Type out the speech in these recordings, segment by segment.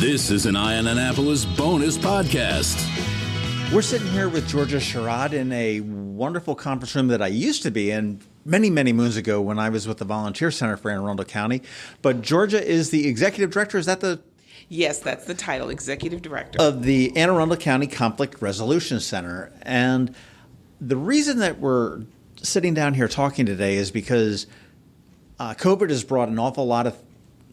This is an Eye on Annapolis bonus podcast. We're sitting here with Georgia Sherrod in a wonderful conference room that I used to be in many, many moons ago when I was with the Volunteer Center for Arundel County. But Georgia is the executive director. Is that the... Yes, that's the title, Executive Director. Of the Anne Arundel County Conflict Resolution Center. And the reason that we're sitting down here talking today is because COVID has brought an awful lot of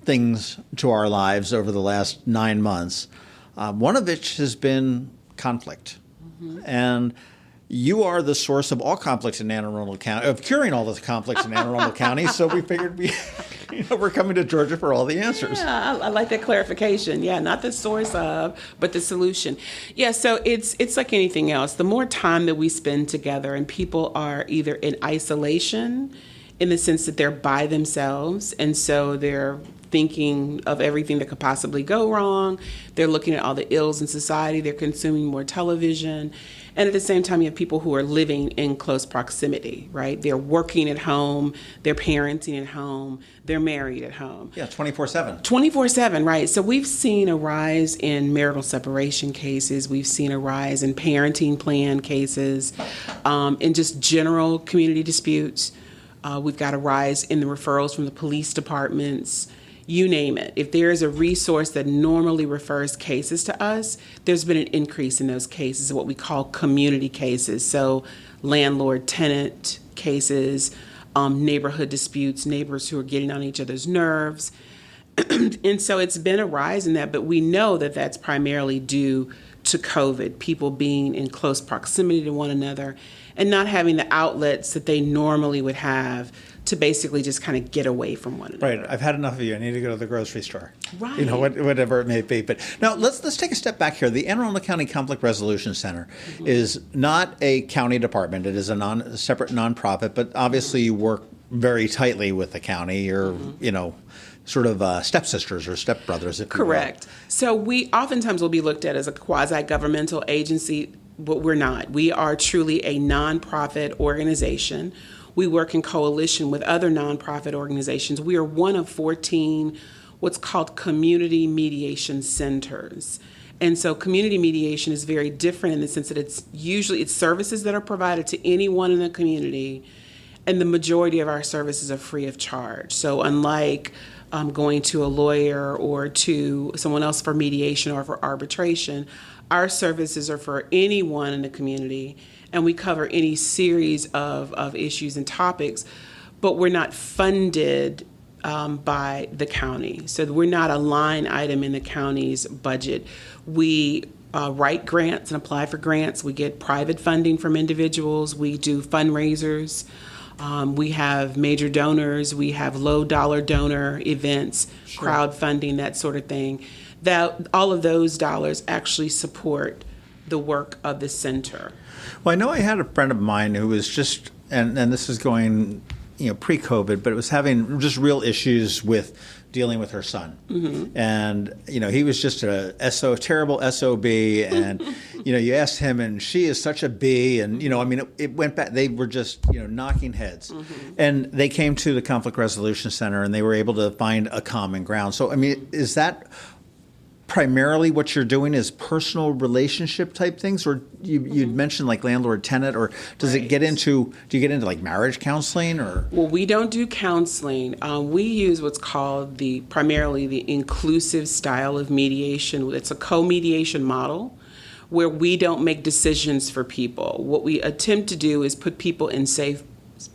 things to our lives over the last 9 months, one of which has been conflict. Mm-hmm. And you are the source of all conflicts in Anne Arundel County, of curing all the conflicts in Anne Arundel County. So we figured we're coming to Georgia for all the answers. Yeah, I like that clarification. Yeah, not the source of, but the solution. Yeah, so it's like anything else. The more time that we spend together and people are either in isolation in the sense that they're by themselves, and so they're thinking of everything that could possibly go wrong. They're looking at all the ills in society. They're consuming more television. And at the same time, you have people who are living in close proximity, right? They're working at home. They're parenting at home. They're married at home. Yeah, 24/7. 24/7, right. So we've seen a rise in marital separation cases. We've seen a rise in parenting plan cases, in just general community disputes. We've got a rise in the referrals from the police departments. You name it. If there is a resource that normally refers cases to us, there's been an increase in those cases, what we call community cases. So landlord-tenant cases, neighborhood disputes, neighbors who are getting on each other's nerves. And so it's been a rise in that, but we know that that's primarily due to COVID, people being in close proximity to one another and not having the outlets that they normally would have to basically just kind of get away from one another. Right. I've had enough of you. I need to go to the grocery store. Right. You know, whatever it may be. But now let's take a step back here. The Anne Arundel County Conflict Resolution Center is not a county department. It is a separate nonprofit, but obviously you work very tightly with the county. You're, sort of stepsisters or stepbrothers, if Correct. So we oftentimes will be looked at as a quasi-governmental agency, but we're not. We are truly a nonprofit organization. We work in coalition with other nonprofit organizations. We are one of 14 what's called community mediation centers. And so community mediation is very different in the sense that it's services that are provided to anyone in the community, and the majority of our services are free of charge. So unlike going to a lawyer or to someone else for mediation or for arbitration, our services are for anyone in the community, and we cover any series of issues and topics, but we're not funded by the county. So we're not a line item in the county's budget. We write grants and apply for grants. We get private funding from individuals. We do fundraisers. We have major donors. We have low dollar donor events, sure, crowdfunding, that sort of thing. That all of those dollars actually support the work of the center. Well, I know I had a friend of mine who was just, and this is going, pre-COVID, but it was having just real issues with dealing with her son. Mm-hmm. And, he was just a terrible SOB. And, you asked him, and she is such a B. And, it went back. They were just, knocking heads. Mm-hmm. And they came to the Conflict Resolution Center, and they were able to find a common ground. So, is that primarily what you're doing is personal relationship type things, or you'd mentioned like landlord-tenant, or do you get into like marriage counseling, or? Well, we don't do counseling. We use what's called primarily the inclusive style of mediation. It's a co-mediation model where we don't make decisions for people. What we attempt to do is put people in safe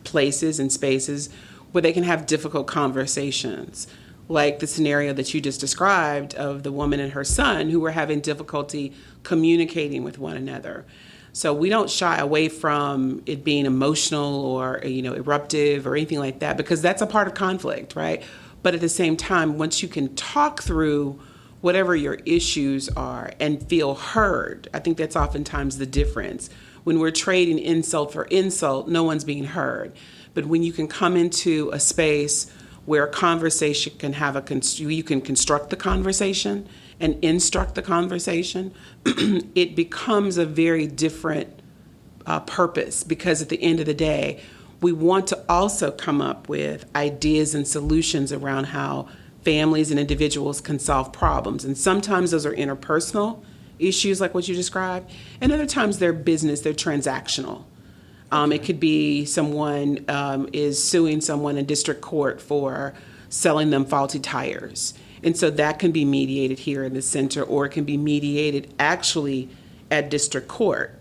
places and spaces where they can have difficult conversations, like the scenario that you just described of the woman and her son who were having difficulty communicating with one another. So we don't shy away from it being emotional or, eruptive or anything like that, because that's a part of conflict, right? But at the same time, once you can talk through whatever your issues are and feel heard, I think that's oftentimes the difference. When we're trading insult for insult, no one's being heard. But when you can come into a space where a conversation can you can construct the conversation and instruct the conversation, it becomes a very different purpose, because at the end of the day, we want to also come up with ideas and solutions around how families and individuals can solve problems. And sometimes those are interpersonal issues like what you described, and other times they're business, they're transactional. It could be someone is suing someone in district court for selling them faulty tires. And so that can be mediated here in the center, or it can be mediated actually at district court.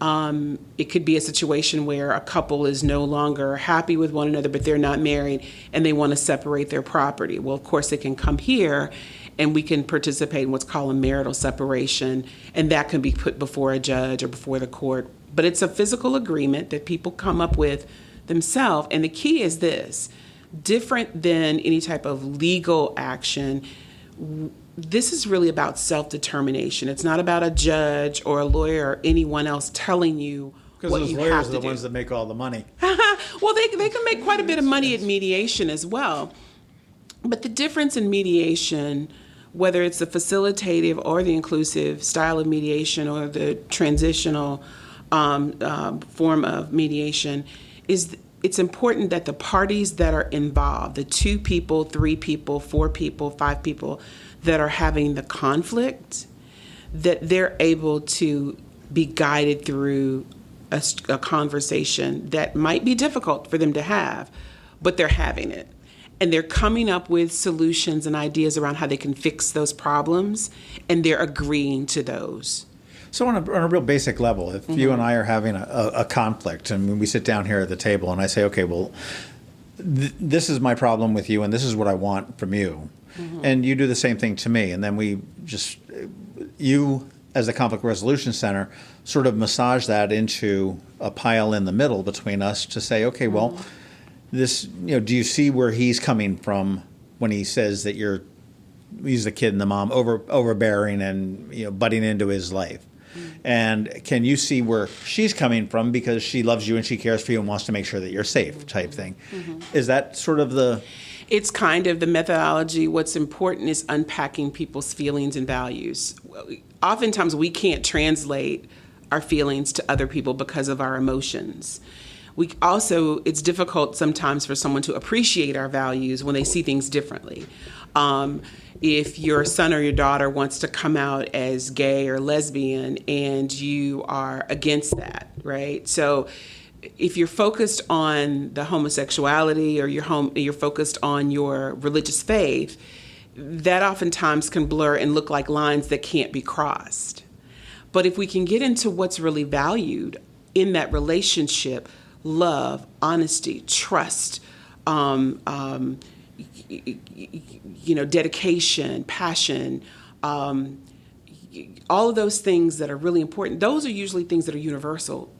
It could be a situation where a couple is no longer happy with one another, but they're not married and they want to separate their property. Well, of course, they can come here and we can participate in what's called a marital separation, and that can be put before a judge or before the court. But it's a physical agreement that people come up with themselves. And the key is this: different than any type of legal action, this is really about self-determination. It's not about a judge or a lawyer or anyone else telling you what you have to do. Because those lawyers are the ones that make all the money. Well, they can make quite a bit of money at mediation as well. But the difference in mediation, whether it's the facilitative or the inclusive style of mediation or the transitional form of mediation, is it's important that the parties that are involved, the 2 people, 3 people, 4 people, 5 people that are having the conflict, that they're able to be guided through a conversation that might be difficult for them to have, but they're having it. And they're coming up with solutions and ideas around how they can fix those problems, and they're agreeing to those. So on a real basic level, if you and I are having a conflict, and we sit down here at the table and I say, okay, well, this is my problem with you and this is what I want from you. And you do the same thing to me. And then you as the conflict resolution center sort of massage that into a pile in the middle between us to say, okay, well, this, do you see where he's coming from when he says that he's the kid and the mom overbearing and, butting into his life? And can you see where she's coming from because she loves you and she cares for you and wants to make sure that you're safe type thing? Is that sort of the... It's kind of the methodology. What's important is unpacking people's feelings and values. Oftentimes we can't translate our feelings to other people because of our emotions. It's difficult sometimes for someone to appreciate our values when they see things differently. If your son or your daughter wants to come out as gay or lesbian and you are against that, right? So if you're focused on the homosexuality or you're focused on your religious faith, that oftentimes can blur and look like lines that can't be crossed. But if we can get into what's really valued in that relationship, love, honesty, trust, dedication, passion, all of those things that are really important, those are usually things that are universal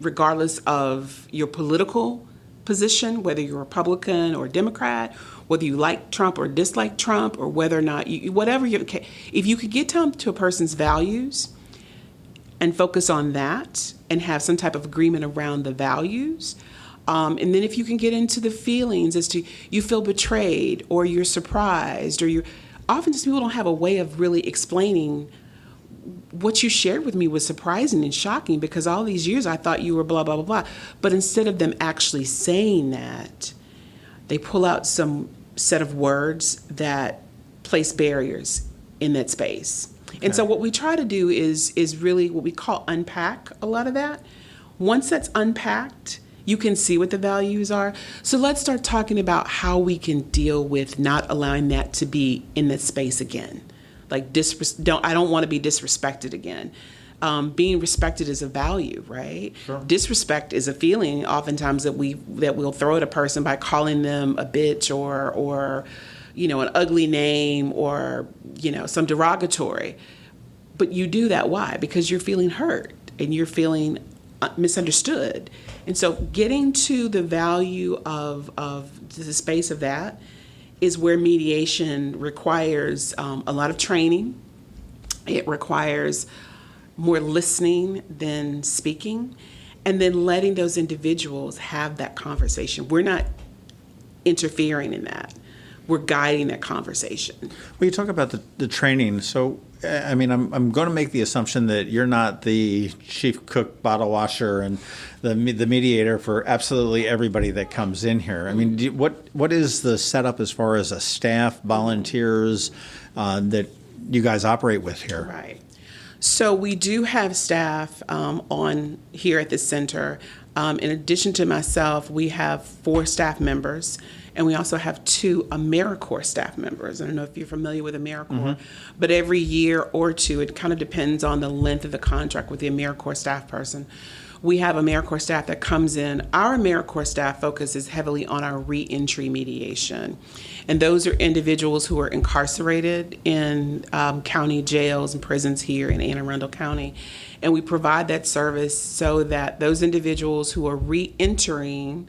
regardless of your political position, whether you're Republican or Democrat, whether you like Trump or dislike Trump, or whether or not if you could get down to a person's values and focus on that and have some type of agreement around the values. And then if you can get into the feelings as to you feel betrayed or you're surprised oftentimes people don't have a way of really explaining what you shared with me was surprising and shocking because all these years I thought you were blah, blah, blah, blah. But instead of them actually saying that, they pull out some set of words that place barriers in that space. Okay. And so what we try to do is really what we call unpack a lot of that. Once that's unpacked, you can see what the values are. So let's start talking about how we can deal with not allowing that to be in that space again. Like I don't want to be disrespected again. Being respected is a value, right? Sure. Disrespect is a feeling oftentimes that we'll throw at a person by calling them a bitch or an ugly name or some derogatory. But you do that, why? Because you're feeling hurt and you're feeling misunderstood. And so getting to the value of the space of that is where mediation requires a lot of training. It requires more listening than speaking, and then letting those individuals have that conversation. We're not interfering in that. We're guiding that conversation. Well, you talk about the training. So I mean, I'm going to make the assumption that you're not the chief cook, bottle washer, and the mediator for absolutely everybody that comes in here. I mean, what is the setup as far as a staff, volunteers that you guys operate with here? Right. So we do have staff on here at the center. In addition to myself, we have 4 staff members, and we also have 2 AmeriCorps staff members. I don't know if you're familiar with AmeriCorps, but every year or two, it kind of depends on the length of the contract with the AmeriCorps staff person. We have AmeriCorps staff that comes in. Our AmeriCorps staff focuses heavily on our reentry mediation. And those are individuals who are incarcerated in county jails and prisons here in Anne Arundel County. And we provide that service so that those individuals who are reentering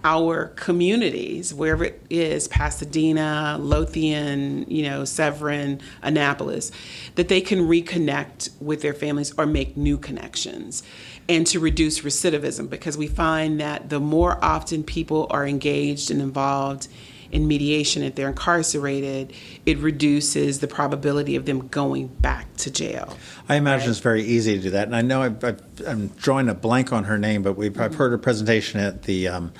our communities, wherever it is, Pasadena, Lothian, Severin, Annapolis, that they can reconnect with their families or make new connections, and to reduce recidivism, because we find that the more often people are engaged and involved in mediation, if they're incarcerated, it reduces the probability of them going back to jail. I imagine it's very easy to do that. And I know I'm drawing a blank on her name, but I've heard her presentation at the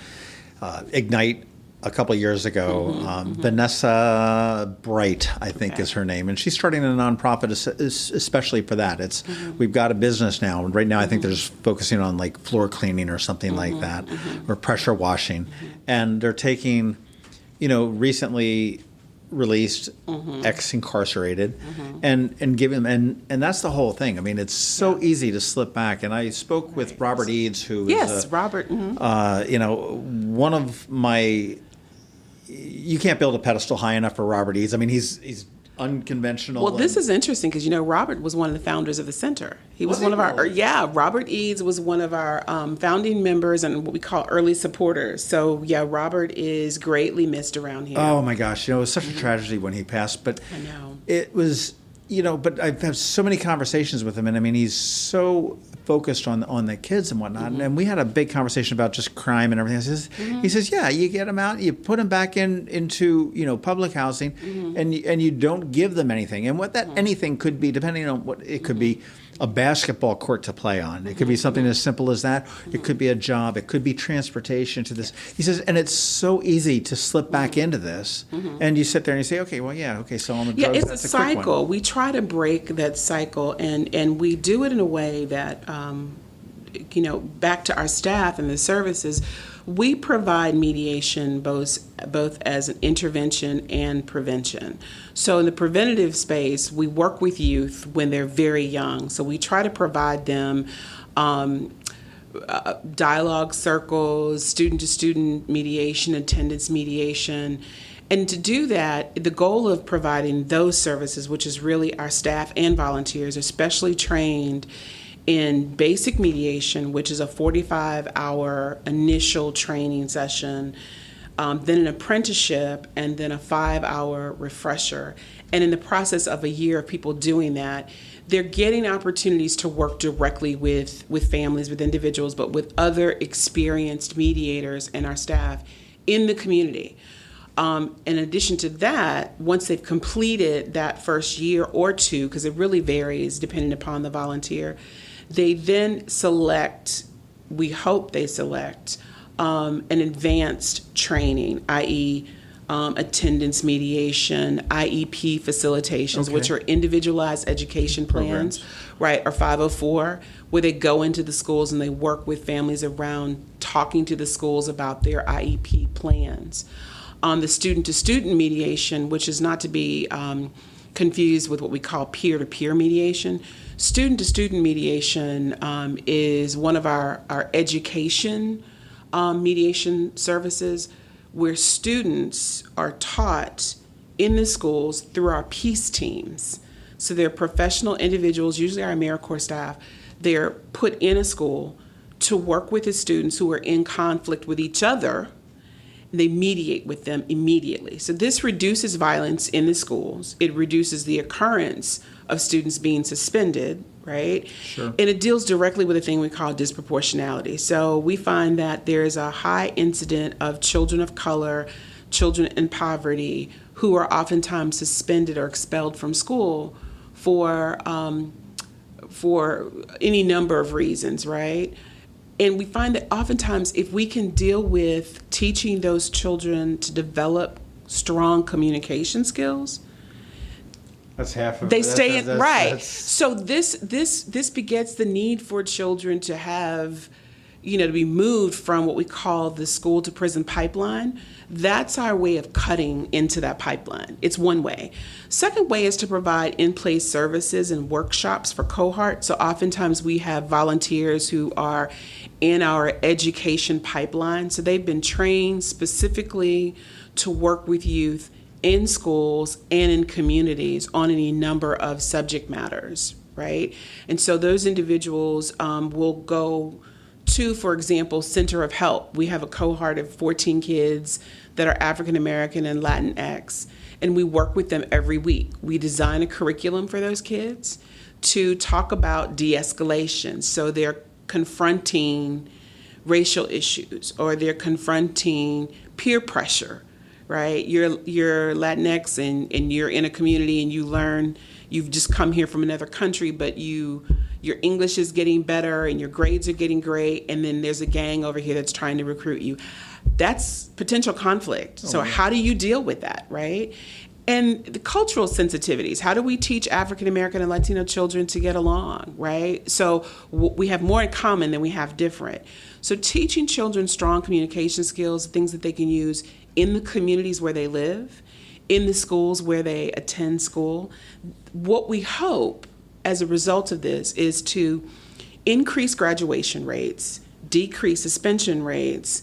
Ignite a couple of years ago. Vanessa Bright, I think, is her name. And she's starting a nonprofit especially for that. We've got a business now. And right now I think they're just focusing on like floor cleaning or something like that, or pressure washing. And they're taking, recently released ex-incarcerated and give them, and that's the whole thing. I mean, it's so easy to slip back. And I spoke with Robert Eads, who is Robert. one of my, you can't build a pedestal high enough for Robert Eads. I mean, he's unconventional. Well, this is interesting because, Robert was one of the founders of the center. He was one of our, Robert Eads was one of our founding members and what we call early supporters. So, Robert is greatly missed around here. Oh, my gosh. It was such a tragedy when he passed. But I know. It was, but I've had so many conversations with him. And, I mean, he's so focused on the kids and whatnot. And we had a big conversation about just crime and everything. He says, you get them out, you put them back into public housing, and you don't give them anything. And what that anything could be, depending on what it could be, a basketball court to play on. It could be something as simple as that. It could be a job. It could be transportation to this. He says, and it's so easy to slip back into this. And you sit there and you say, okay, so on the drugs, it's that's a a quick one. cycle. We try to break that cycle, and we do it in a way that, back to our staff and the services, we provide mediation both as an intervention and prevention. So in the preventative space, we work with youth when they're very young. So we try to provide them dialogue circles, student-to-student mediation, attendance mediation. And to do that, the goal of providing those services, which is really our staff and volunteers, are specially trained in basic mediation, which is a 45-hour initial training session, then an apprenticeship, and then a 5-hour refresher. And in the process of a year of people doing that, they're getting opportunities to work directly with families, with individuals, but with other experienced mediators and our staff in the community. In addition to that, once they've completed that first year or two, because it really varies depending upon the volunteer, they then select, we hope they select, an advanced training, i.e., attendance mediation, IEP facilitations, which are individualized education plans, right, or 504, where they go into the schools and they work with families around talking to the schools about their IEP plans. The student-to-student mediation, which is not to be confused with what we call peer-to-peer mediation. Student-to-student mediation is one of our education mediation services, where students are taught in the schools through our peace teams. So they're professional individuals, usually our AmeriCorps staff. They're put in a school to work with the students who are in conflict with each other. They mediate with them immediately. So this reduces violence in the schools. It reduces the occurrence of students being suspended, right? Sure. And it deals directly with a thing we call disproportionality. So we find that there is a high incident of children of color, children in poverty, who are oftentimes suspended or expelled from school for any number of reasons, right? And we find that oftentimes if we can deal with teaching those children to develop strong communication skills, that's half of they it. stay in, right. That's, so this begets the need for children to have, to be moved from what we call the school to prison pipeline. That's our way of cutting into that pipeline. It's one way. Second way is to provide in-place services and workshops for cohorts. So oftentimes we have volunteers who are in our education pipeline. So they've been trained specifically to work with youth in schools and in communities on any number of subject matters, right? And so those individuals will go to, for example, Center of Help. We have a cohort of 14 kids that are African American and Latinx, and we work with them every week. We design a curriculum for those kids to talk about de-escalation. So they're confronting racial issues, or they're confronting peer pressure, right? You're Latinx and you're in a community and you learn, you've just come here from another country, but your English is getting better and your grades are getting great, and then there's a gang over here that's trying to recruit you. That's potential conflict. So how do you deal with that, right? And the cultural sensitivities. How do we teach African American and Latino children to get along, right? So we have more in common than we have different. So teaching children strong communication skills, things that they can use in the communities where they live, in the schools where they attend school. What we hope as a result of this is to increase graduation rates, decrease suspension rates,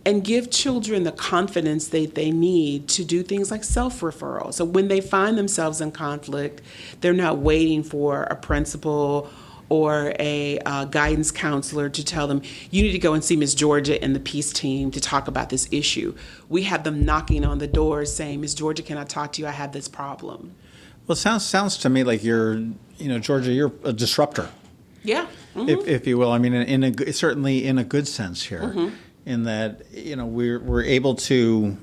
and give children the confidence that they need to do things like self-referral. So when they find themselves in conflict, they're not waiting for a principal or a guidance counselor to tell them, you need to go and see Miss Georgia and the peace team to talk about this issue. We have them knocking on the doors saying, Miss Georgia, can I talk to you? I have this problem. well, it sounds to me like Georgia, you're a disruptor. Yeah. Mm-hmm. If you will. I mean, certainly in a good sense here. Mm-hmm. In that, we're able to,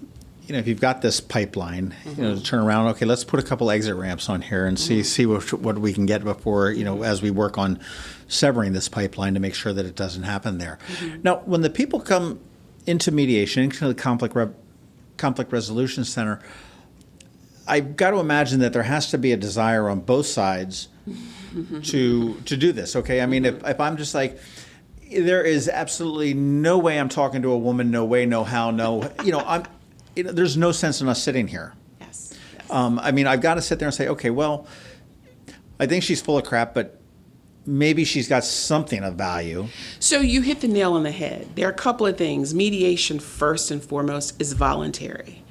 if you've got this pipeline, Mm-hmm. to turn around, okay, let's put a couple exit ramps on here and see what we can get before, as we work on severing this pipeline to make sure that it doesn't happen there. Mm-hmm. Now, when the people come into mediation, into the conflict resolution center, I've got to imagine that there has to be a desire on both sides to do this, okay? I mean, if I'm just like, there is absolutely no way I'm talking to a woman, no way, no how, no, there's no sense in us sitting here. Yes. I've got to sit there and say, okay, well, I think she's full of crap, but maybe she's got something of value. So you hit the nail on the head. There are a couple of things. Mediation, first and foremost, is voluntary.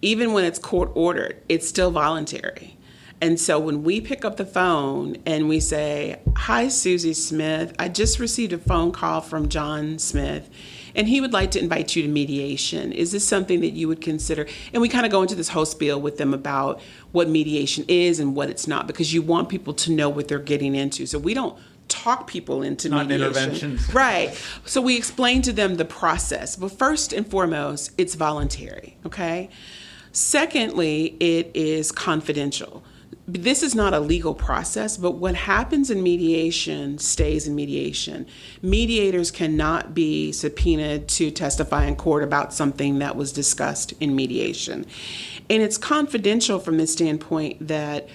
Even when it's court ordered, it's still voluntary. And so when we pick up the phone and we say, hi, Susie Smith, I just received a phone call from John Smith, and he would like to invite you to mediation. Is this something that you would consider? And we kind of go into this whole spiel with them about what mediation is and what it's not, because you want people to know what they're getting into. So we don't talk people into not mediation. Not interventions. Right. So we explain to them the process. But first and foremost, it's voluntary, okay? Secondly, it is confidential. This is not a legal process, but what happens in mediation stays in mediation. Mediators cannot be subpoenaed to testify in court about something that was discussed in mediation. And it's confidential from the standpoint that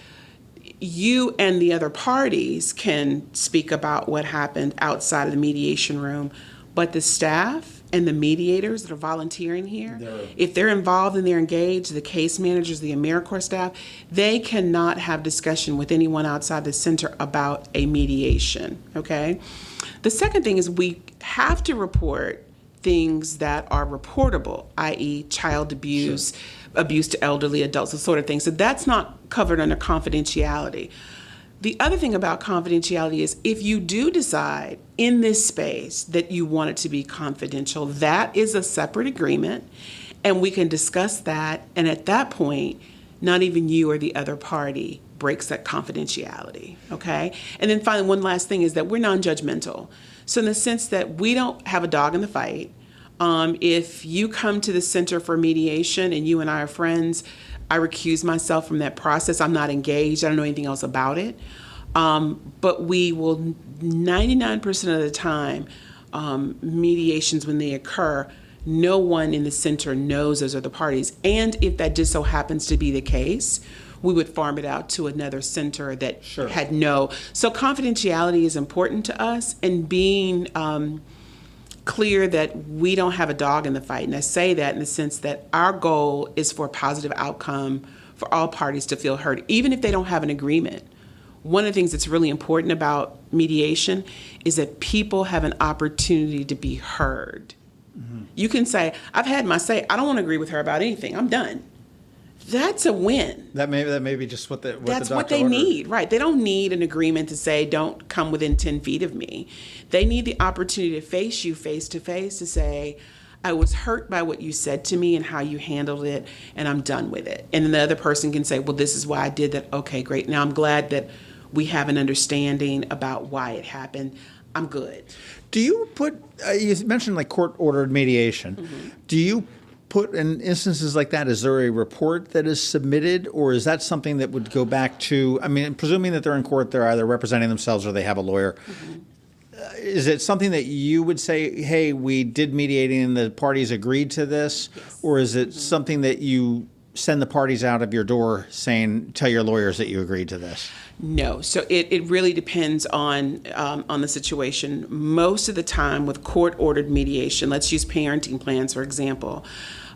you and the other parties can speak about what happened outside of the mediation room, but the staff and the mediators that are volunteering here, if they're involved and they're engaged, the case managers, the AmeriCorps staff, they cannot have discussion with anyone outside the center about a mediation, okay? The second thing is we have to report things that are reportable, i.e. child abuse, abuse to elderly adults, the sort of thing. So that's not covered under confidentiality. The other thing about confidentiality is if you do decide in this space that you want it to be confidential, that is a separate agreement, and we can discuss that. And at that point, not even you or the other party breaks that confidentiality, okay? And then finally, one last thing is that we're non-judgmental. So in the sense that we don't have a dog in the fight. If you come to the Center for Mediation and you and I are friends, I recuse myself from that process. I'm not engaged. I don't know anything else about it. But we will 99% of the time, mediations when they occur, no one in the center knows those are the parties. And if that just so happens to be the case, we would farm it out to another center that had no. So confidentiality is important to us, and being clear that we don't have a dog in the fight. And I say that in the sense that our goal is for a positive outcome for all parties to feel heard, even if they don't have an agreement. One of the things that's really important about mediation is that people have an opportunity to be heard. Mm-hmm. You can say, I've had my say, I don't want to agree with her about anything, I'm done. That's a win. That may be just what that's the what they need, right? They don't need an agreement to say, don't come within 10 feet of me. They need the opportunity to face you face to face to say, I was hurt by what you said to me and how you handled it, and I'm done with it. And then the other person can say, well, this is why I did that. Okay, great. Now I'm glad that we have an understanding about why it happened. I'm good. Do you put, you mentioned like court-ordered mediation. Mm-hmm. Do you put in instances like that, is there a report that is submitted, or is that something that would go back to, I mean, presuming that they're in court, they're either representing themselves or they have a lawyer. Mm-hmm. Is it something that you would say, hey, we did mediating and the parties agreed to this? Yes. Or is it something that you send the parties out of your door saying, tell your lawyers that you agreed to this? No. So it really depends on the situation. Most of the time with court-ordered mediation, let's use parenting plans, for example.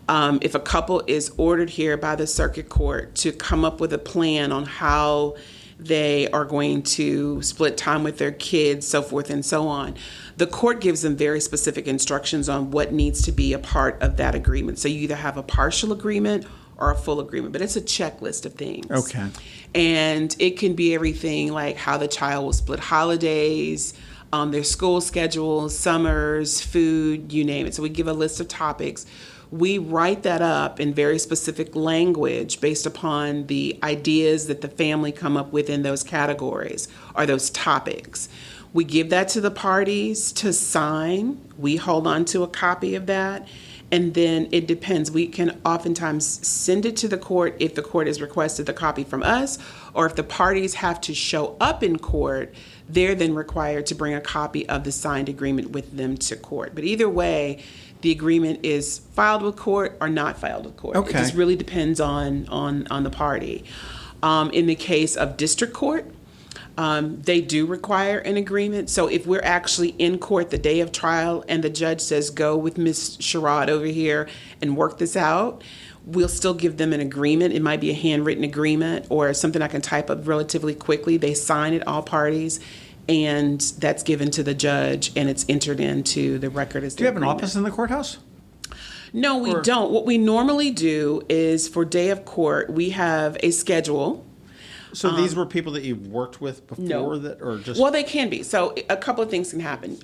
If a couple is ordered here by the circuit court to come up with a plan on how they are going to split time with their kids, so forth and so on, the court gives them very specific instructions on what needs to be a part of that agreement. So you either have a partial agreement or a full agreement, but it's a checklist of things. Okay. And it can be everything like how the child will split holidays, their school schedules, summers, food, you name it. So we give a list of topics. We write that up in very specific language based upon the ideas that the family come up with in those categories or those topics. We give that to the parties to sign. We hold on to a copy of that. And then it depends. We can oftentimes send it to the court if the court has requested the copy from us, or if the parties have to show up in court, they're then required to bring a copy of the signed agreement with them to court. But either way, the agreement is filed with court or not filed with court. Okay. It just really depends on the party. In the case of district court, they do require an agreement. So if we're actually in court the day of trial and the judge says, go with Ms. Sherrod over here and work this out, we'll still give them an agreement. It might be a handwritten agreement or something I can type up relatively quickly. They sign it, all parties, and that's given to the judge and it's entered into the record as the Do you have agreement. an office in the courthouse? No, we don't. What we normally do is for day of court, we have a schedule. So these were people that you've worked with before? No. That, or just? Well, they can be. So a couple of things can happen.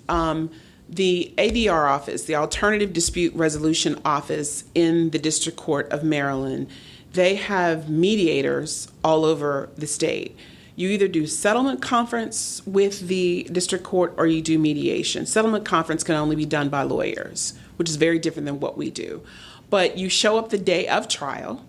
The ADR office, the Alternative Dispute Resolution Office in the District Court of Maryland, they have mediators all over the state. You either do settlement conference with the district court or you do mediation. Settlement conference can only be done by lawyers, which is very different than what we do. But you show up the day of trial,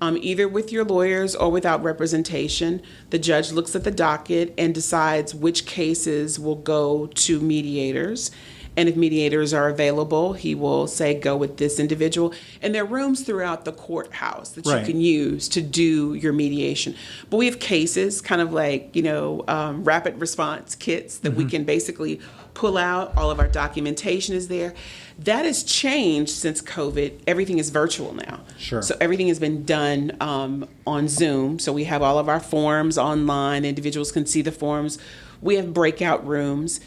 either with your lawyers or without representation. The judge looks at the docket and decides which cases will go to mediators. And if mediators are available, he will say, go with this individual. And there are rooms throughout the courthouse that you can use to do your mediation. But we have cases, kind of like, rapid response kits that we can basically pull out. All of our documentation is there. That has changed since COVID. Everything is virtual now. Sure. So everything has been done on Zoom. So we have all of our forms online. Individuals can see the forms. We have breakout rooms.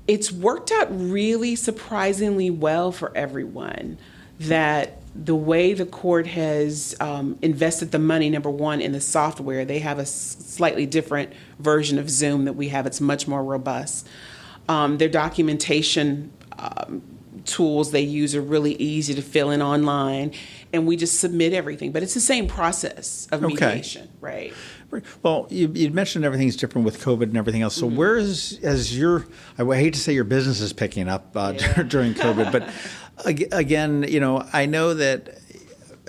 It's worked out really surprisingly well for everyone, that the way the court has invested the money, number one, in the software. They have a slightly different version of Zoom that we have. It's much more robust. Their documentation tools they use are really easy to fill in online, and we just submit everything. But it's the same process of mediation, right? Well, you mentioned everything's different with COVID and everything else. So where has your, I hate to say your business is picking up during COVID, but again, I know that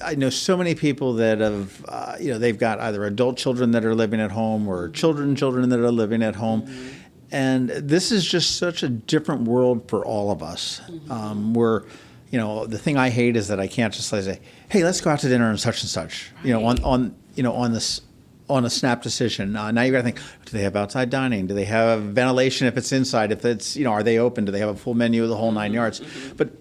I know so many people that have, they've got either adult children that are living at home or children that are living at home. Mm-hmm. And this is just such a different world for all of us. Mm-hmm. The thing I hate is that I can't just say, hey, let's go out to dinner and such, right. On a snap decision. Now you got to think, do they have outside dining? Do they have ventilation if it's inside? If it's, are they open? Do they have a full menu of the whole 9 yards? Mm-hmm. But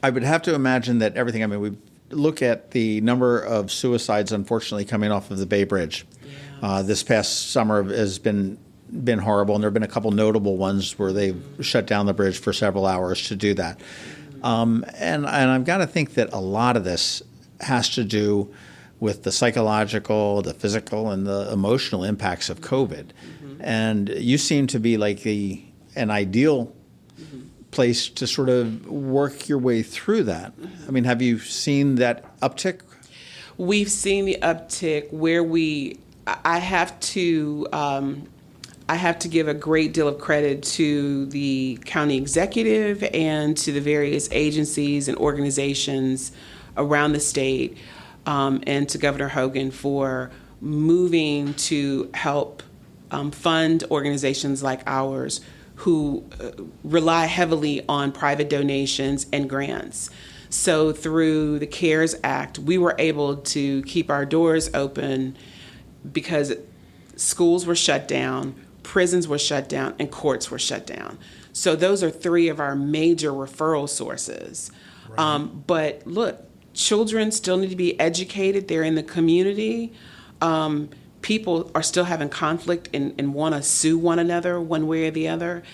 I would have to imagine that everything, we look at the number of suicides, unfortunately, coming off of the Bay Bridge. Yeah. This past summer has been horrible, and there have been a couple notable ones where they've shut down the bridge for several hours to do that. And I've got to think that a lot of this has to do with the psychological, the physical, and the emotional impacts of COVID. Mm-hmm. And you seem to be like an ideal place to sort of work your way through that. Have you seen that uptick? We've seen the uptick where I have to give a great deal of credit to the county executive and to the various agencies and organizations around the state, and to Governor Hogan for moving to help fund organizations like ours who rely heavily on private donations and grants. So through the CARES Act, we were able to keep our doors open because schools were shut down, prisons were shut down, and courts were shut down. So those are three of our major referral sources. Right. But look, children still need to be educated. They're in the community. People are still having conflict and want to sue one another one way or the other.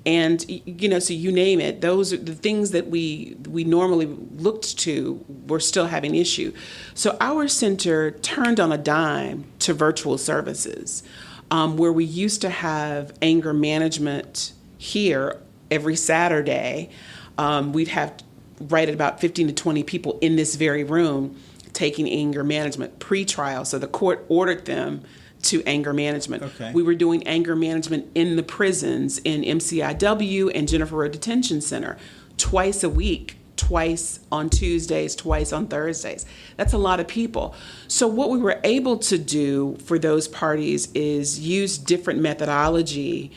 And, so you name it, those are the things that we normally looked to were still having issue. So our center turned on a dime to virtual services, where we used to have anger management here every Saturday. We'd have right at about 15 to 20 people in this very room taking anger management pre-trial. So the court ordered them to anger management. Okay. We were doing anger management in the prisons in MCIW and Jennifer Road Detention Center twice a week, twice on Tuesdays, twice on Thursdays. That's a lot of people. So what we were able to do for those parties is use different methodology.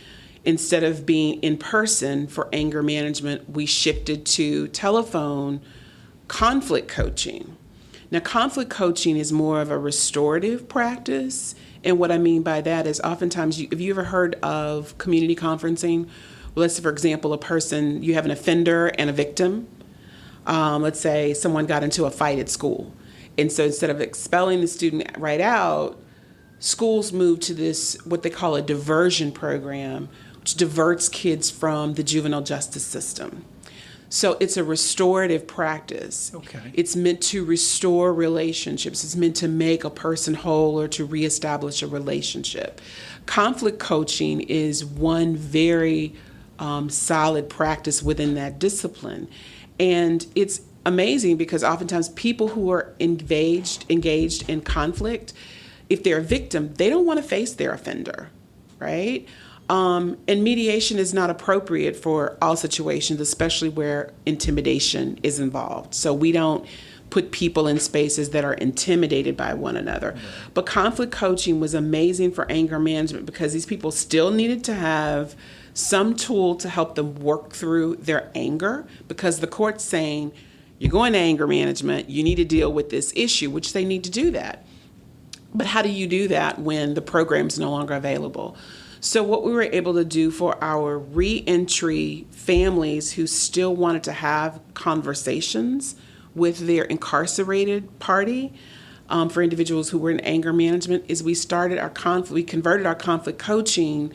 Instead of being in person for anger management, we shifted to telephone conflict coaching. Now, conflict coaching is more of a restorative practice. And what I mean by that is oftentimes, have you ever heard of community conferencing? Well, let's say, for example, you have an offender and a victim. Let's say someone got into a fight at school. And so instead of expelling the student right out, schools moved to this, what they call a diversion program, which diverts kids from the juvenile justice system. So it's a restorative practice. Okay. It's meant to restore relationships. It's meant to make a person whole or to reestablish a relationship. Conflict coaching is one very solid practice within that discipline. And it's amazing because oftentimes people who are engaged in conflict, if they're a victim, they don't want to face their offender, right? And mediation is not appropriate for all situations, especially where intimidation is involved. So we don't put people in spaces that are intimidated by one another. Mm-hmm. But conflict coaching was amazing for anger management because these people still needed to have some tool to help them work through their anger, because the court's saying, you're going to anger management, you need to deal with this issue, which they need to do that. But how do you do that when the program's no longer available? So what we were able to do for our reentry families who still wanted to have conversations with their incarcerated party, for individuals who were in anger management, is we converted our conflict coaching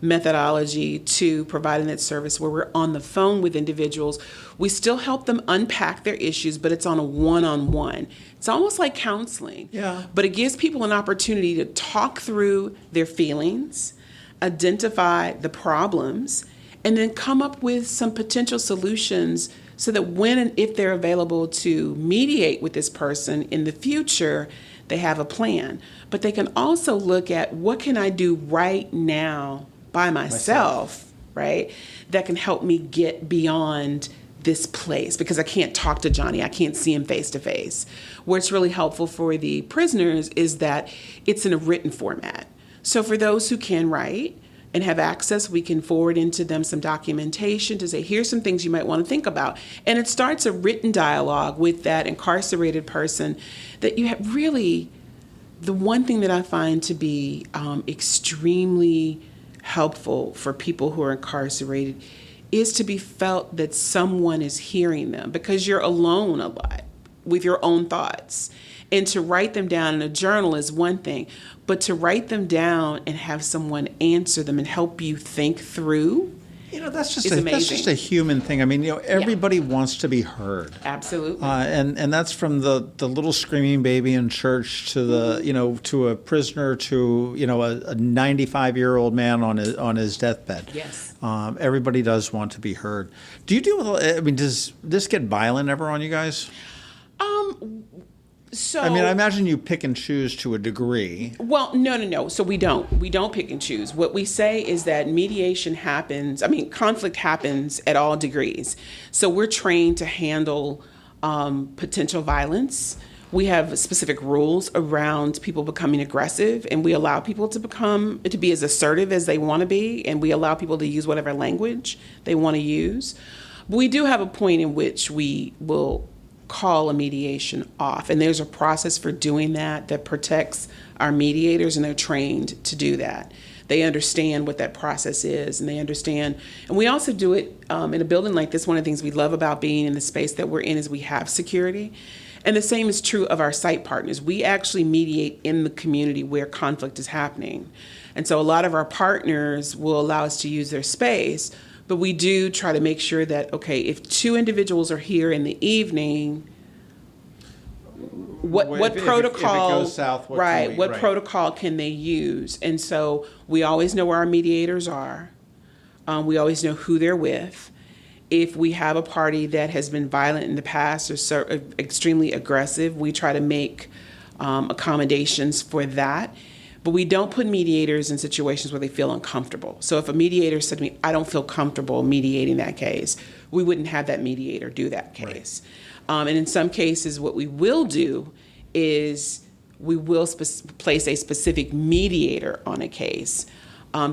methodology to providing that service where we're on the phone with individuals. We still help them unpack their issues, but it's on a one-on-one. It's almost like counseling. Yeah. But it gives people an opportunity to talk through their feelings, identify the problems, and then come up with some potential solutions so that when and if they're available to mediate with this person in the future, they have a plan. But they can also look at, what can I do right now by myself, right, that can help me get beyond this place because I can't talk to Johnny. I can't see him face to face. Where it's really helpful for the prisoners is that it's in a written format. So for those who can write and have access, we can forward into them some documentation to say, here's some things you might want to think about. And it starts a written dialogue with that incarcerated person that you have really, the one thing that I find to be extremely helpful for people who are incarcerated is to be felt that someone is hearing them, because you're alone a lot with your own thoughts. And to write them down in a journal is one thing, but to write them down and have someone answer them and help you think through, that's just a human thing. I mean, everybody wants to be heard. Absolutely. And that's from the little screaming baby in church to the to a prisoner to a 95-year-old man on his deathbed. Yes. Everybody does want to be heard. Do you deal with? I mean, does this get violent ever on you guys? So I mean, I imagine you pick and choose to a degree. Well, no. So we don't. We don't pick and choose. What we say is that mediation happens. I mean, conflict happens at all degrees. So we're trained to handle potential violence. We have specific rules around people becoming aggressive, and we allow people to be as assertive as they want to be, and we allow people to use whatever language they want to use. But we do have a point in which we will call a mediation off. And there's a process for doing that protects our mediators, and they're trained to do that. They understand what that process is, and they understand. And we also do it in a building like this. One of the things we love about being in the space that we're in is we have security. And the same is true of our site partners. We actually mediate in the community where conflict is happening. And so a lot of our partners will allow us to use their space, but we do try to make sure that, okay, if two individuals are here in the evening, what protocol? If it goes south, what protocol can they use? And so we always know where our mediators are. We always know who they're with. If we have a party that has been violent in the past or extremely aggressive, we try to make accommodations for that. But we don't put mediators in situations where they feel uncomfortable. So if a mediator said to me, I don't feel comfortable mediating that case, we wouldn't have that mediator do that case. Right. And in some cases, what we will do is we will place a specific mediator on a case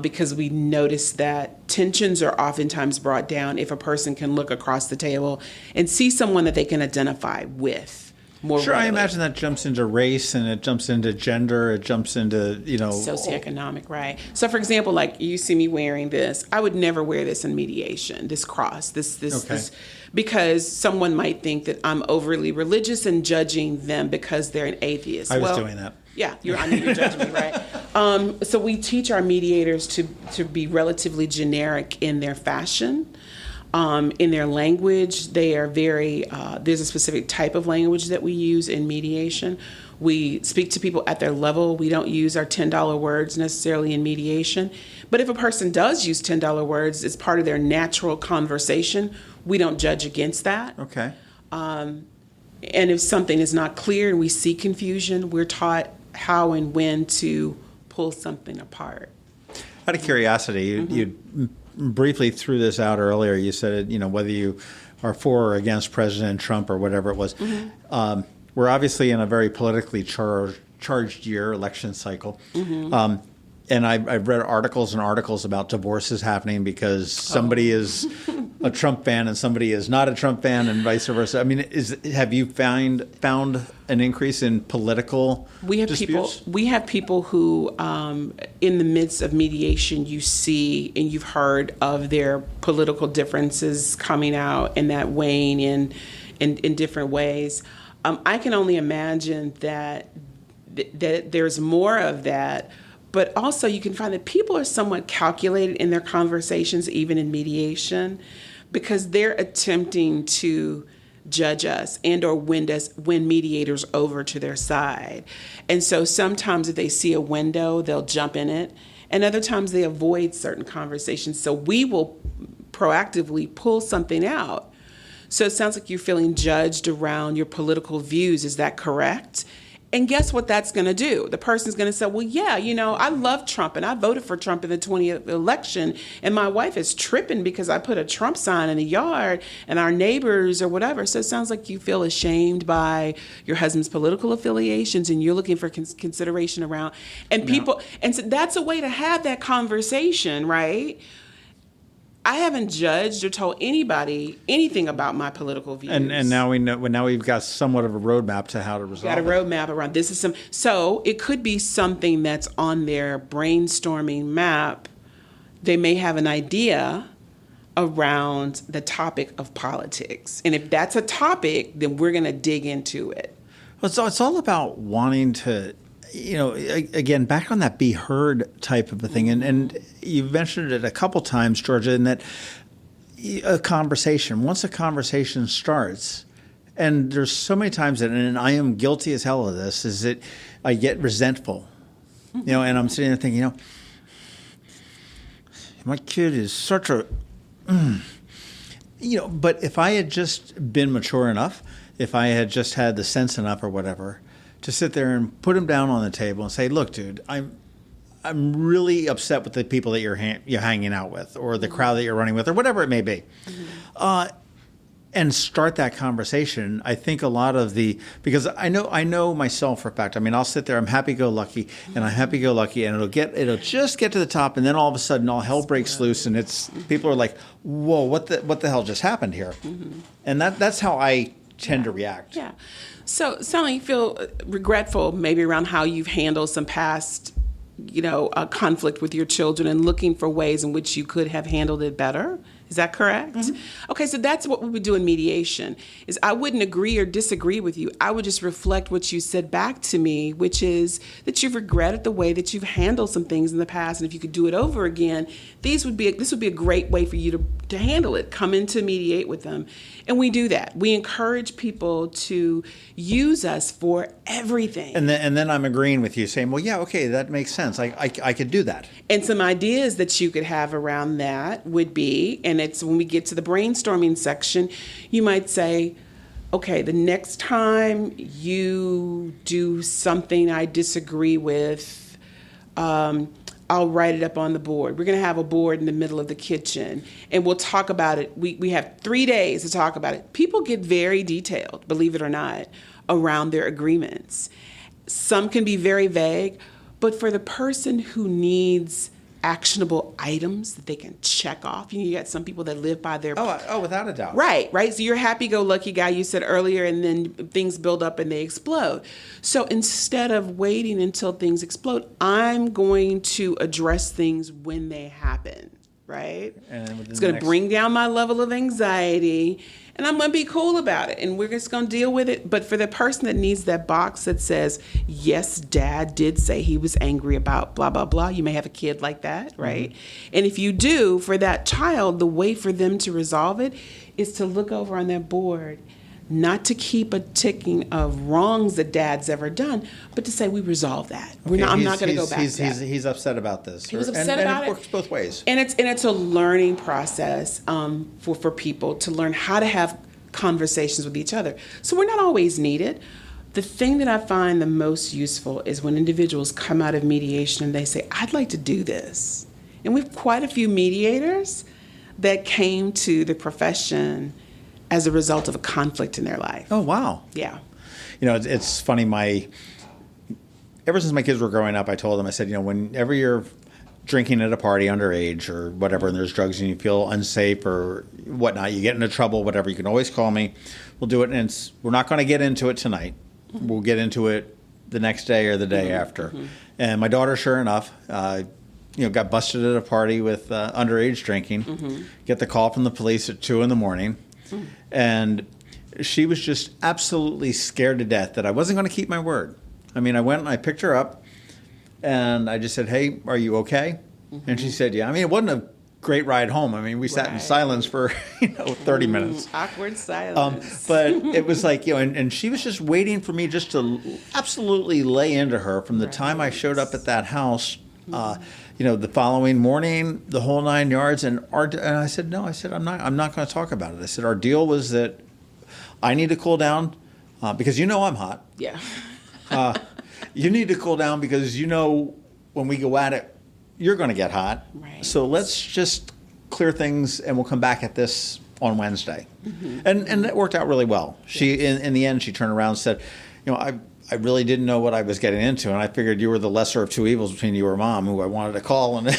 because we notice that tensions are oftentimes brought down if a person can look across the table and see someone that they can identify with. More sure, readily. I imagine that jumps into race, and it jumps into gender, it jumps into, socioeconomic, right? So, for example, like you see me wearing this, I would never wear this in mediation, this cross, this, because someone might think that I'm overly religious and judging them because they're an atheist. I was doing that. Yeah, you're judging me, right? So we teach our mediators to be relatively generic in their fashion. In their language, they are very, there's a specific type of language that we use in mediation. We speak to people at their level. We don't use our $10 words necessarily in mediation. But if a person does use $10 words as part of their natural conversation, we don't judge against that. Okay. And if something is not clear and we see confusion, we're taught how and when to pull something apart. Out of curiosity, you briefly threw this out earlier. You said, whether you are for or against President Trump or whatever it was. Mm-hmm. We're obviously in a very politically charged year, election cycle. Mm-hmm. And I've read articles and articles about divorces happening because somebody is a Trump fan and somebody is not a Trump fan, and vice versa. I mean, have you found an increase in political disputes? We have people who, in the midst of mediation, you see and you've heard of their political differences coming out and that weighing in different ways. I can only imagine that there's more of that. But also you can find that people are somewhat calculated in their conversations, even in mediation, because they're attempting to judge us and or win mediators over to their side. And so sometimes if they see a window, they'll jump in it. And other times they avoid certain conversations. So we will proactively pull something out. So it sounds like you're feeling judged around your political views. Is that correct? And guess what that's going to do? The person's going to say, well, yeah, I love Trump and I voted for Trump in the 20th election. And my wife is tripping because I put a Trump sign in the yard and our neighbors or whatever. So it sounds like you feel ashamed by your husband's political affiliations and you're looking for consideration around. And people, and so that's a way to have that conversation, right? I haven't judged or told anybody anything about my political views. And now we know. Now we've got somewhat of a roadmap to how to resolve it. Got a roadmap around this is so it could be something that's on their brainstorming map. They may have an idea around the topic of politics, and if that's a topic, then we're going to dig into it. Well, so it's all about wanting to. Again, back on that be heard type of a thing. And you've mentioned it a couple times, Georgia, in that once a conversation starts, and there's so many times that, and I am guilty as hell of this, is that I get resentful, and I'm sitting there thinking, my kid is such a, but if I had just been mature enough, if I had just had the sense enough or whatever, to sit there and put him down on the table and say, look, dude, I'm really upset with the people that you're hanging out with or the crowd that you're running with or whatever it may be. And start that conversation. I think a lot of because I know myself for a fact. I mean, I'll sit there, I'm happy-go-lucky, and I'm happy-go-lucky, and it'll just get to the top, and then all of a sudden all hell breaks loose, and people are like, whoa, what the hell just happened here? And that's how I tend to react. Yeah. So, Sally, you feel regretful maybe around how you've handled some past, conflict with your children and looking for ways in which you could have handled it better? Is that correct? Okay, so that's what we would do in mediation, is I wouldn't agree or disagree with you. I would just reflect what you said back to me, which is that you've regretted the way that you've handled some things in the past. And if you could do it over again, this would be a great way for you to handle it. Come in to mediate with them. And we do that. We encourage people to use us for everything. And then I'm agreeing with you, saying, well, yeah, okay, that makes sense. I could do that. And some ideas that you could have around that would be, and it's when we get to the brainstorming section, you might say, okay, the next time you do something I disagree with, I'll write it up on the board. We're going to have a board in the middle of the kitchen, and we'll talk about it. We have 3 days to talk about it. People get very detailed, believe it or not, around their agreements. Some can be very vague, but for the person who needs actionable items that they can check off. You got some people that live by their... Oh, without a doubt. Right. So you're a happy-go-lucky guy, you said earlier, and then things build up and they explode. So instead of waiting until things explode, I'm going to address things when they happen, right? And it's going to bring down my level of anxiety, and I'm going to be cool about it, and we're just going to deal with it. But for the person that needs that box that says, yes, Dad did say he was angry about blah, blah, blah, you may have a kid like that, right? And if you do, for that child, the way for them to resolve it is to look over on their board, not to keep a ticking of wrongs that Dad's ever done, but to say, we resolve that. Okay, I'm not going to go back to that. He's upset about this. He was upset about it. And it works both ways. And it's a learning process for people to learn how to have conversations with each other. So we're not always needed. The thing that I find the most useful is when individuals come out of mediation and they say, I'd like to do this. And we have quite a few mediators that came to the profession as a result of a conflict in their life. Oh, wow. Yeah. It's funny, ever since my kids were growing up, I told them, I said, whenever you're drinking at a party underage or whatever, and there's drugs and you feel unsafe or whatnot, you get into trouble, whatever, you can always call me. We'll do it, and we're not going to get into it tonight. We'll get into it the next day or the day after. And my daughter, sure enough, got busted at a party with underage drinking, get the call from the police at 2 a.m, and she was just absolutely scared to death that I wasn't going to keep my word. I mean, I went and I picked her up, and I just said, hey, are you okay? And she said, yeah. I mean, it wasn't a great ride home. I mean, we sat in silence for, 30 minutes. Awkward silence. But it was like, and she was just waiting for me just to absolutely lay into her from the time I showed up at that house, the following morning, the whole 9 yards. And I said, no, I'm not going to talk about it. I said, our deal was that I need to cool down because I'm hot. Yeah. You need to cool down because when we go at it, you're going to get hot. Right. So let's just clear things and we'll come back at this on Wednesday. And it worked out really well. She in the end, she turned around and said, I really didn't know what I was getting into, and I figured you were the lesser of two evils between you or Mom, who I wanted to call. And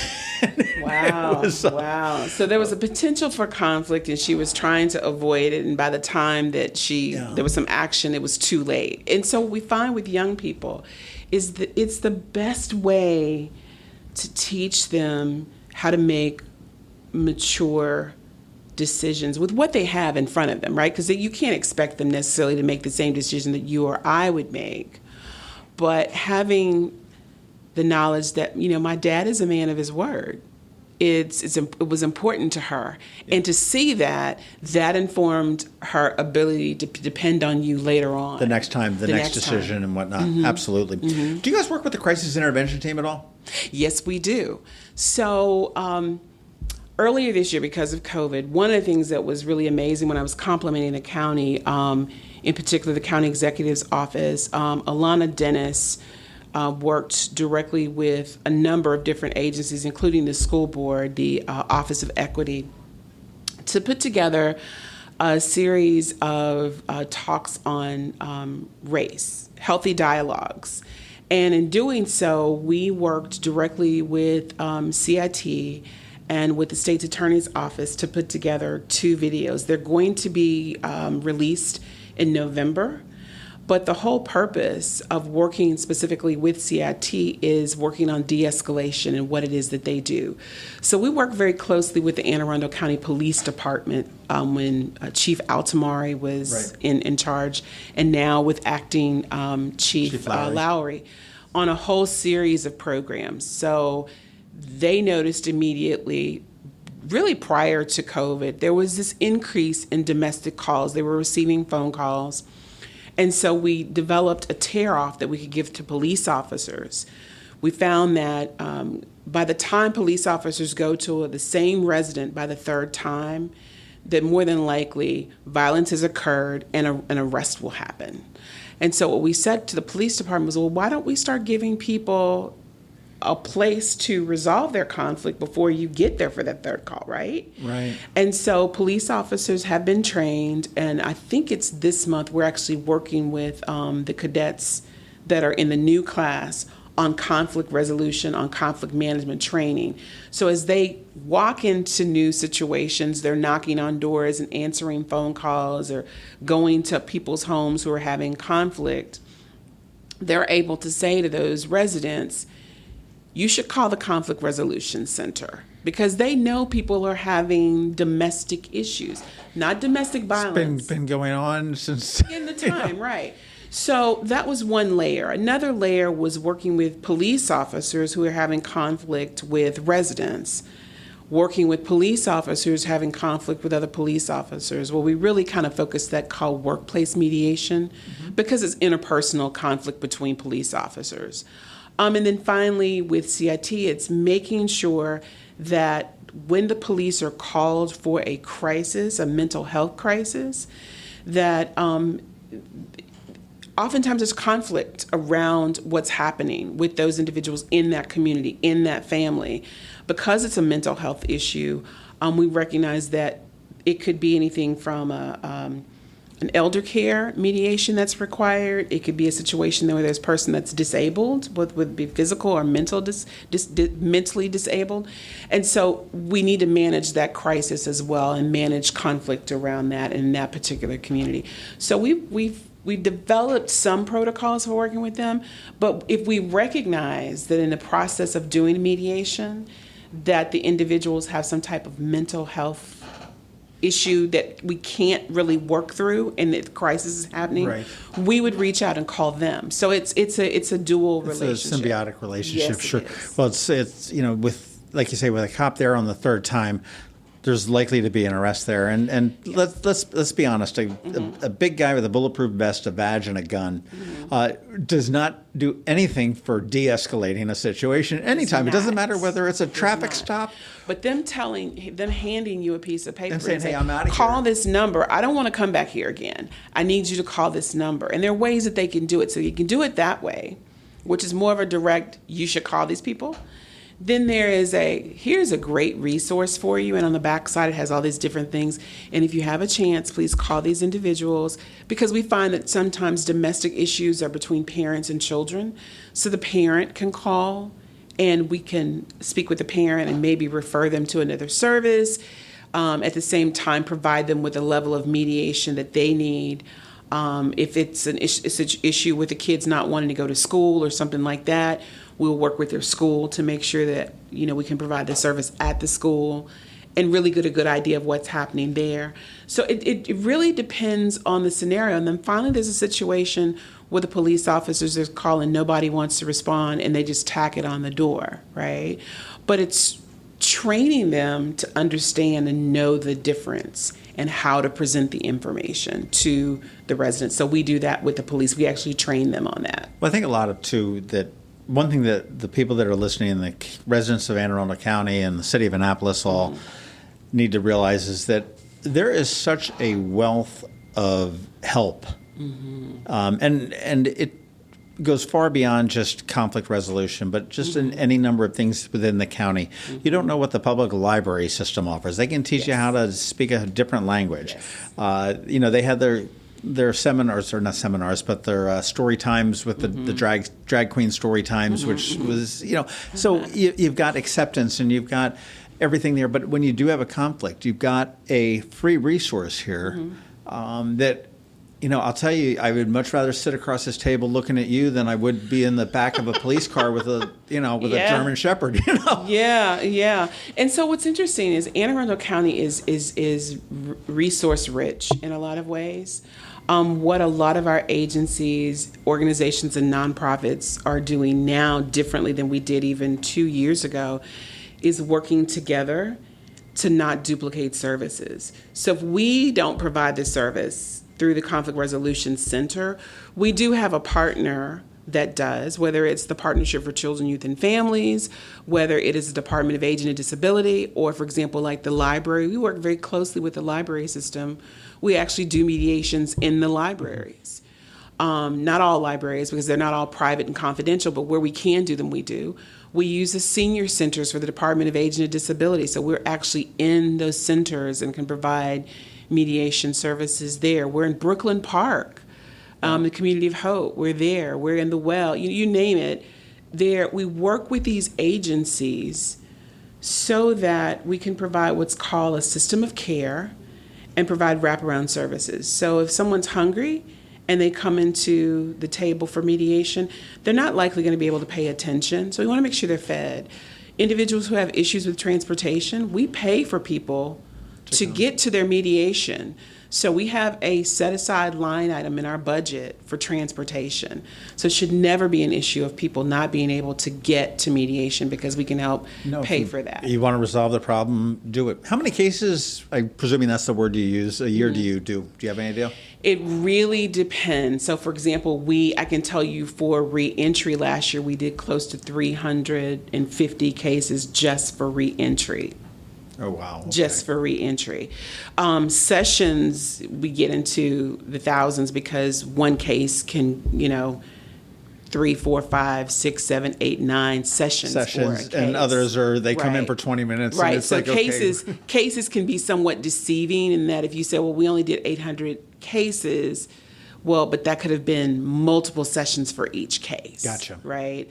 wow. So there was a potential for conflict, and she was trying to avoid it. And by the time that there was some action, it was too late. And so what we find with young people is that it's the best way to teach them how to make mature decisions with what they have in front of them, right? Because you can't expect them necessarily to make the same decision that you or I would make. But having the knowledge that, my dad is a man of his word, it was important to her. Yeah. And to see that informed her ability to depend on you later on. The next time, the next decision and whatnot. Absolutely. Do you guys work with the crisis intervention team at all? Yes, we do. So, earlier this year, because of COVID, one of the things that was really amazing when I was complimenting the county, in particular the county executive's office, Alana Dennis worked directly with a number of different agencies, including the school board, the Office of Equity, to put together a series of talks on race, healthy dialogues. And in doing so, we worked directly with CIT and with the state's attorney's office to put together 2 videos. They're going to be released in November, but the whole purpose of working specifically with CIT is working on de-escalation and what it is that they do. So we work very closely with the Anne Arundel County Police Department when Chief Altamari was in charge, and now with acting Chief Lowry on a whole series of programs. So they noticed immediately, really prior to COVID, there was this increase in domestic calls. They were receiving phone calls. And so we developed a tear-off that we could give to police officers. We found that by the time police officers go to the same resident by the 3rd time, that more than likely violence has occurred and an arrest will happen. And so what we said to the police department was, well, why don't we start giving people a place to resolve their conflict before you get there for that 3rd call, right? Right. And so police officers have been trained, and I think it's this month we're actually working with the cadets that are in the new class on conflict resolution, on conflict management training. So as they walk into new situations, they're knocking on doors and answering phone calls or going to people's homes who are having conflict, they're able to say to those residents, you should call the Conflict Resolution Center, because they know people are having domestic issues, not domestic violence. It's been going on since in the time, right. So that was one layer. Another layer was working with police officers who are having conflict with residents, working with police officers having conflict with other police officers. Well, we really kind of focused that called workplace mediation, because it's interpersonal conflict between police officers. And then finally, with CIT, it's making sure that when the police are called for a crisis, a mental health crisis, that oftentimes there's conflict around what's happening with those individuals in that community, in that family. Because it's a mental health issue, we recognize that it could be anything from an elder care mediation that's required. It could be a situation where there's a person that's disabled, would be physical or mentally disabled. And so we need to manage that crisis as well and manage conflict around that in that particular community. So we've developed some protocols for working with them, but if we recognize that in the process of doing mediation, that the individuals have some type of mental health issue that we can't really work through and the crisis is happening, we would reach out and call them. So it's a dual relationship. It's a symbiotic relationship, yes, sure. It is. Well, it's with, like you say, with a cop there on the 3rd time, there's likely to be an arrest there. And let's be honest, a big guy with a bulletproof vest, a badge, and a gun does not do anything for de-escalating a situation anytime. It doesn't matter whether it's a traffic stop. But them handing you a piece of paper and saying, hey, I'm out of here. Call this number. I don't want to come back here again. I need you to call this number. And there are ways that they can do it. So you can do it that way, which is more of a direct, you should call these people. Then there is here's a great resource for you, and on the back side it has all these different things. And if you have a chance, please call these individuals, because we find that sometimes domestic issues are between parents and children. So the parent can call, and we can speak with the parent and maybe refer them to another service. At the same time, provide them with a level of mediation that they need. If it's an issue with the kids not wanting to go to school or something like that, we'll work with their school to make sure that, we can provide the service at the school and really get a good idea of what's happening there. So it really depends on the scenario. And then finally, there's a situation where the police officers are calling, nobody wants to respond, and they just tack it on the door, right? But it's training them to understand and know the difference and how to present the information to the residents. So we do that with the police. We actually train them on that. Well, I think a lot of, too, that one thing that the people that are listening, the residents of Anne Arundel County and the city of Annapolis all need to realize is that there is such a wealth of help. And it goes far beyond just conflict resolution, but just in any number of things within the county. You don't know what the public library system offers. They can teach you how to speak a different language. They had their seminars, or not seminars, but their story times with the drag queen story times, which was, so you've got acceptance and you've got everything there. But when you do have a conflict, you've got a free resource here that, I'll tell you, I would much rather sit across this table looking at you than I would be in the back of a police car with a German Shepherd, Yeah. And so what's interesting is Anne Arundel County is resource rich in a lot of ways. What a lot of our agencies, organizations, and nonprofits are doing now differently than we did even 2 years ago is working together to not duplicate services. So if we don't provide the service through the Conflict Resolution Center, we do have a partner that does, whether it's the Partnership for Children, Youth, and Families, whether it is the Department of Aging and Disability, or, for example, like the library. We work very closely with the library system. We actually do mediations in the libraries. Not all libraries, because they're not all private and confidential, but where we can do them, we do. We use the senior centers for the Department of Aging and Disability, so we're actually in those centers and can provide mediation services there. We're in Brooklyn Park, the Community of Hope. We're there. We're in the Well. You name it. There, we work with these agencies so that we can provide what's called a system of care and provide wraparound services. So if someone's hungry and they come into the table for mediation, they're not likely going to be able to pay attention. So we want to make sure they're fed. Individuals who have issues with transportation, we pay for people to get to their mediation. So we have a set-aside line item in our budget for transportation. So it should never be an issue of people not being able to get to mediation, because we can help pay for that. You want to resolve the problem, do it. How many cases, I'm presuming that's the word you use, a year do you do? Do you have any idea? It really depends. So, for example, I can tell you for reentry last year, we did close to 350 cases just for reentry. Oh, wow. Okay. Just for reentry. Sessions, we get into the thousands, because one case can, 3, 4, 5, 6, 7, 8, 9 sessions for a case. And others they come in for 20 minutes. Right. And it's so okay. cases can be somewhat deceiving in that if you say, well, we only did 800 cases, well, but that could have been multiple sessions for each case. Gotcha. Right.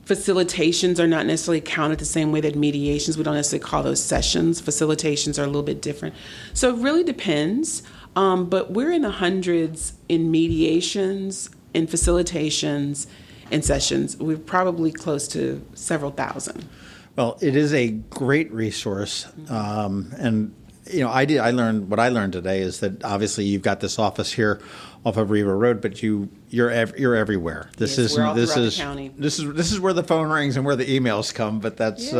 Facilitations are not necessarily counted the same way that mediations. We don't necessarily call those sessions. Facilitations are a little bit different. So it really depends. But we're in the hundreds in mediations, in facilitations, and sessions. We're probably close to several thousand. Well, it is a great resource. And I learned what I learned today is that obviously you've got this office here off of Riva Road, but you're everywhere. This is we're all throughout the county. This is where the phone rings and where the emails come. But that's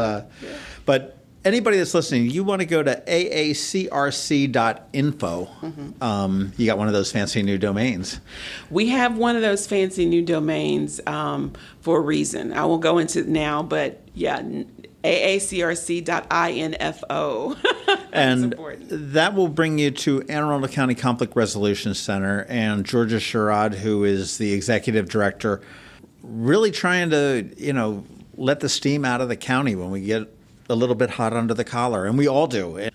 but anybody that's listening, you want to go to aacrc.info. You got one of those fancy new domains. We have one of those fancy new domains for a reason. I won't go into it now, but yeah, aacrc.info. And important. that will bring you to Anne Arundel County Conflict Resolution Center and Georgia Sherrod, who is the executive director, really trying to, let the steam out of the county when we get a little bit hot under the collar. And we all do. And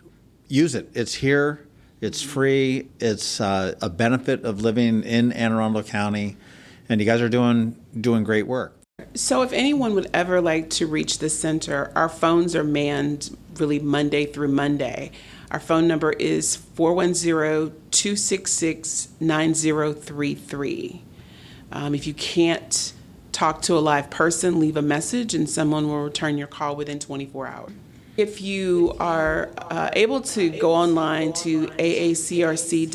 use it. It's here. It's free. It's a benefit of living in Anne Arundel County. And you guys are doing great work. So if anyone would ever like to reach the center, our phones are manned really Monday through Monday. Our phone number is 410-266-9033. If you can't talk to a live person, leave a message and someone will return your call within 24 hours. If you are able to go online to aacrc.info,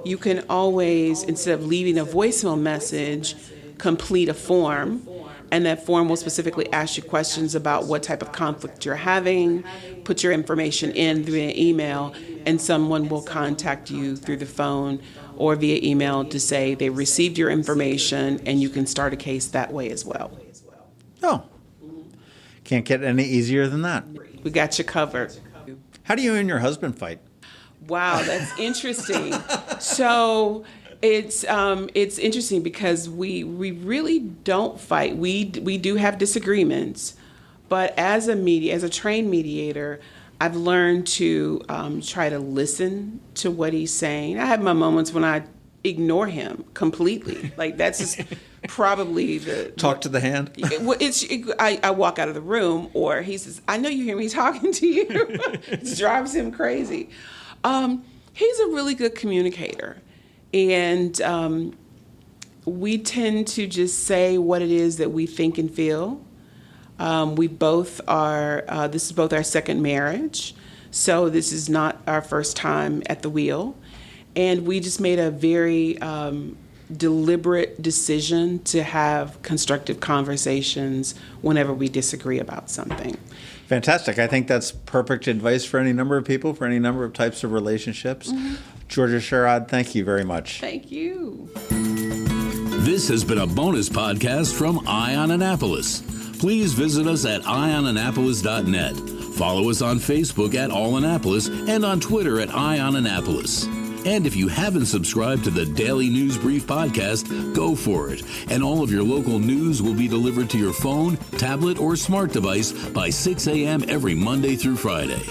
you can always, instead of leaving a voicemail message, complete a form, and that form will specifically ask you questions about what type of conflict you're having, put your information in via email, and someone will contact you through the phone or via email to say they received your information, and you can start a case that way as well. Oh, can't get any easier than that. We got you covered. How do you and your husband fight? Wow, that's interesting. So it's interesting because we really don't fight. We do have disagreements, but as a trained mediator, I've learned to try to listen to what he's saying. I have my moments when I ignore him completely. Like that's just probably the talk to the hand. I walk out of the room, or he says, "I know you hear me talking to you." It drives him crazy. He's a really good communicator. And we tend to just say what it is that we think and feel. We both are, this is both our second marriage, so this is not our first time at the wheel. And we just made a very deliberate decision to have constructive conversations whenever we disagree about something. Fantastic. I think that's perfect advice for any number of people, for any number of types of relationships. Georgia Sherrod, thank you very much. Thank you. This has been a bonus podcast from Ion Annapolis. Please visit us at ionannapolis.net. Follow us on Facebook at All Annapolis and on Twitter at Ion Annapolis. And if you haven't subscribed to the Daily News Brief podcast, go for it. And all of your local news will be delivered to your phone, tablet, or smart device by 6 a.m. every Monday through Friday.